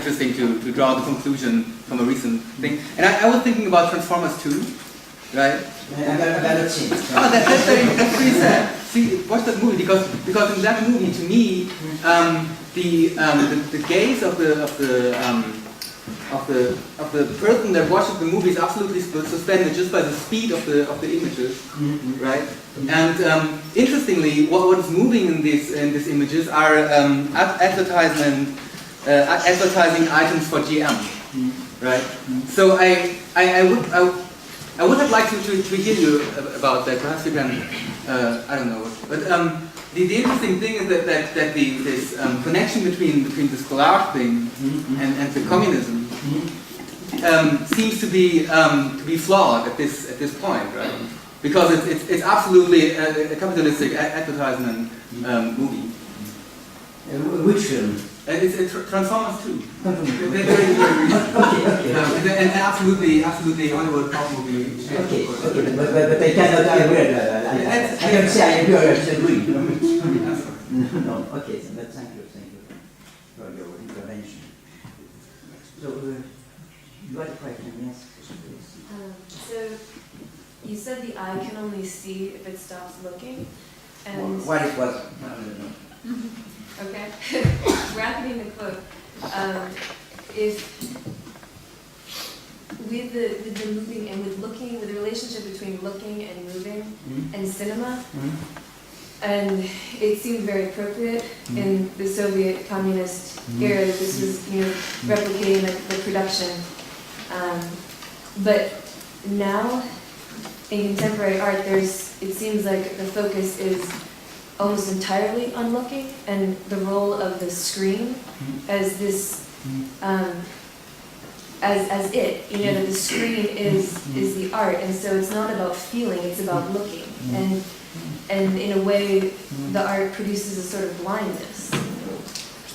interesting to draw the conclusion from a recent thing. And I was thinking about Transformers 2, right? I've not seen it. Oh, that's pretty sad. See, watch that movie because in that movie, to me, the gaze of the person that watches the movie is absolutely suspended just by the speed of the images, right? And interestingly, what is moving in these images are advertising items for GM, right? So I would have liked to hear you about that. Perhaps you can, I don't know. But the interesting thing is that this connection between this collage thing and the communism seems to be flawed at this point, right? Because it's absolutely a capitalistic advertisement movie. Which film? It's Transformers 2. Okay. And absolutely Hollywood pop movie. Okay, but I cannot agree. I can say I agree or I disagree. No, okay, but thank you for your intervention. So, you had a question, yes? So, you said the eye can only see if it stops looking, and What it was? I don't know. okay, bracketing the quote. If with the moving and with looking, with the relationship between looking and moving and cinema, and it seemed very appropriate in the Soviet communist era. This was, replicating the production, but now in contemporary art, it seems like the focus is almost entirely on looking, and the role of the screen as this, as it, that the screen is the art, and so it's not about feeling, it's about looking, and in a way, the art produces a sort of blindness,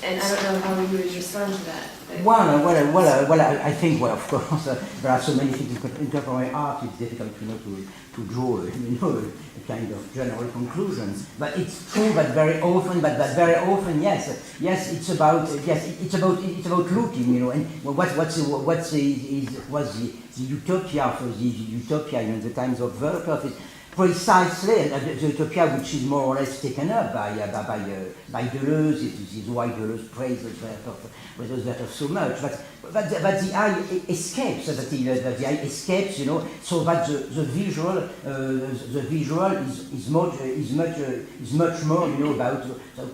and I don't know how you would respond to that. Well, I think, of course, there are so many things in contemporary art. It's difficult, to draw, a kind of general conclusions. But it's true that very often, yes, it's about looking, and was the utopia for the utopia in the times of Vertigo. Precisely, the utopia which is more or less taken up by Deleuze. It is why Deleuze praises Werther so much. But the eye escapes. That the eye escapes, so that the visual is much more, about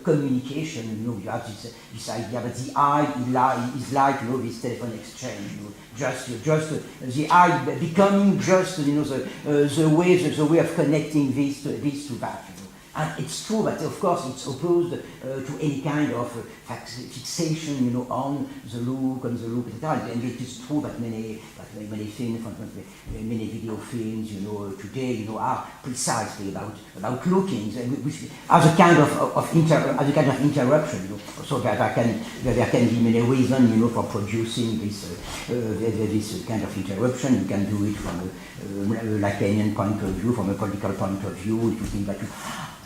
communication. You have this idea that the eye is like, this telephone exchange. Just the eye becoming just, the way of connecting this to that. And it's true that, of course, it's opposed to any kind of fixation, on the look, etc. And it is true that many things, many video films, today, are precisely about looking, which as a kind of interruption. So that there can be many reasons, for producing this kind of interruption. You can do it from a Lacanian point of view, from a political point of view. If you think that you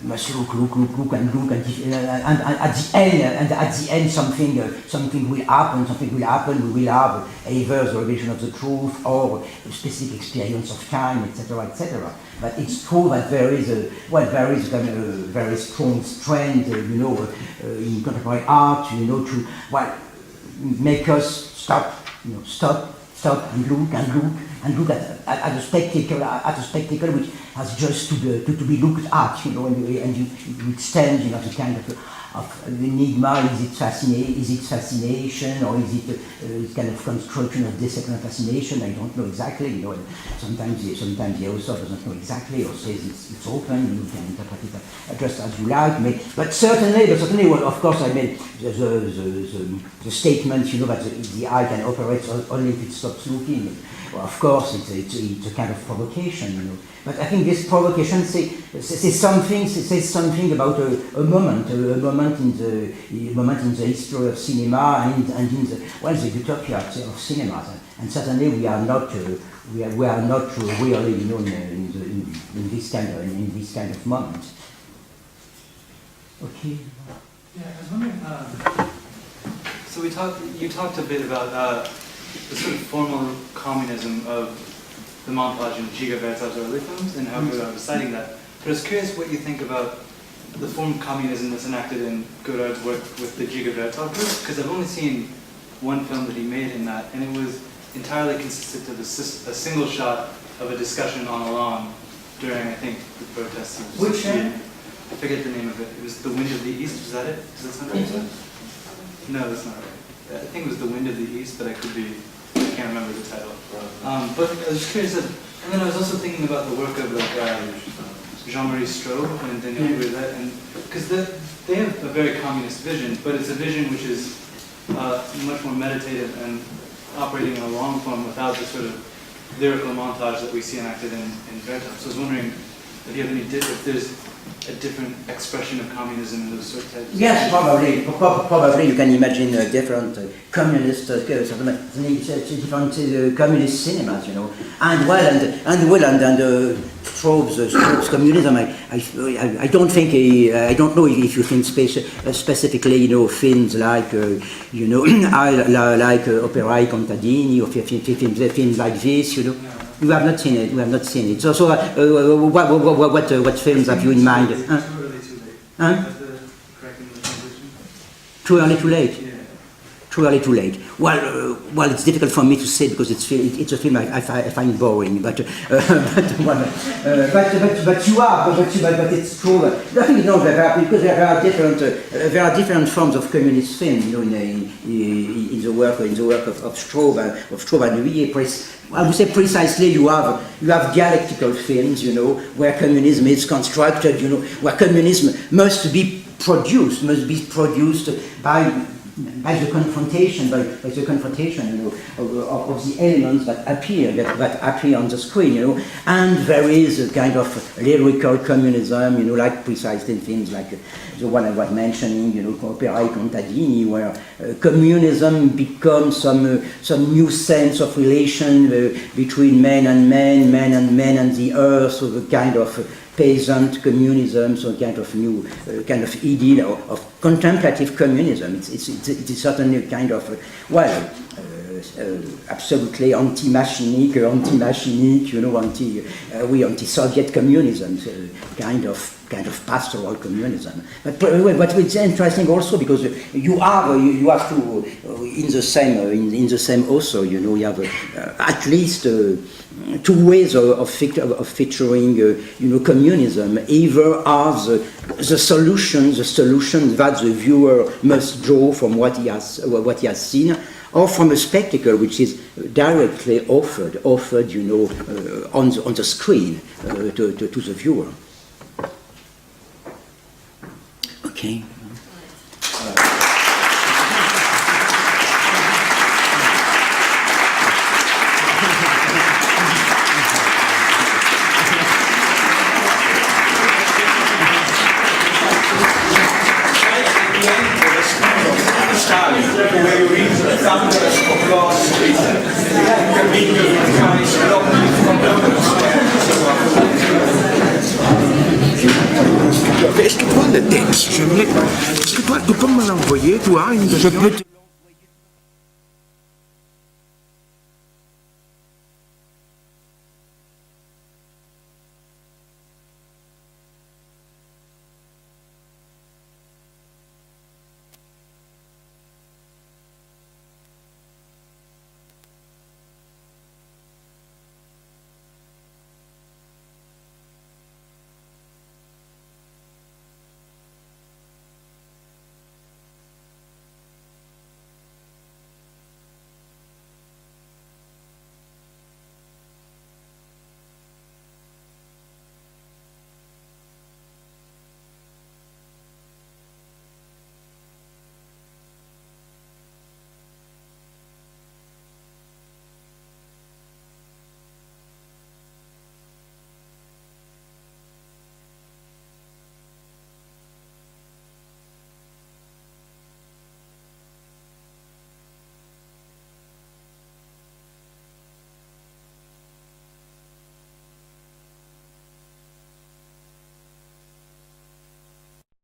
must look, and at the end, something will happen. We will have either the revelation of the truth or a specific experience of time, etc. But it's true that there is a very strong strength, in contemporary art, to make us stop and look at a spectacle which has just to be looked at, and you extend, the kind of enigma. Is it fascination, or is it kind of construction of discipline fascination? I don't know exactly, and sometimes the author doesn't know exactly, or says it's open. You can interpret it just as you like. But certainly, of course, I mean the statement, that the eye can operate only if it stops looking. Well, of course, it's a kind of provocation, But I think this provocation says something about a moment in the history of cinema and in the utopia of cinema. And certainly we are not really, in this kind of moment. Okay. Yeah, I was wondering. So you talked a bit about the sort of formal communism of the montage in Jacques Ranciere's early films and how you are reciting that. But I was curious what you think about the form of communism that's enacted in Godard's work with the Jacques Ranciere group, because I've only seen one film that he made in that, and it was entirely consistent of a single shot of a discussion on a lawn during, I think, the protests. Which film? I forget the name of it. It was The Wind of the East. Was that it? Does that sound right? No, that's not right. I think it was The Wind of the East, but I can't remember the title. But I was curious, and then I was also thinking about the work of Jean-Marie Straub and Denis, and because they have a very communist vision, but it's a vision which is much more meditative and operating in a long form without the sort of lyrical montage that we see enacted in Vertigo. So I was wondering if you have if there's a different expression of communism in those sort of types. Yes, probably you can imagine different communist, different communist cinemas, you know, and Straub's communism. I don't think I don't know if you think specifically, you know, films like you know like Operae Contadini or films like this, you know. You have not seen it. We have not seen it. So what films have you in mind? Too early, too late. Huh? Correct English translation? Too early, too late. Yeah. Too early, too late. Well, it's difficult for me to say because it's a film I find boring. But it's true. I think because there are different forms of communist film, you know, in the work of Straub and Louis. I would say precisely you have dialectical films, you know, where communism is constructed, you know, where communism must be produced by the confrontation, you know, of the elements that appear on the screen, you know, and there is a kind of lyrical communism, you know, like precisely in films like the one I was mentioning, you know, Operae Contadini, where communism becomes some new sense of relation between man and the earth, so the kind of peasant communism, so kind of new kind of ideal of contemplative communism. It's certainly a kind of absolutely anti-machinic, you know, anti-Soviet communism, kind of pastoral communism. But it's interesting also because you have to in the same also, you know, you have at least two ways of featuring, you know, communism. Either as the solution that the viewer must draw from what he has seen, or from a spectacle which is directly offered, you know, on the screen to the viewer. Okay. Est-ce que toi, le texte, est-ce que toi, tu peux me l'envoyer, toi, une...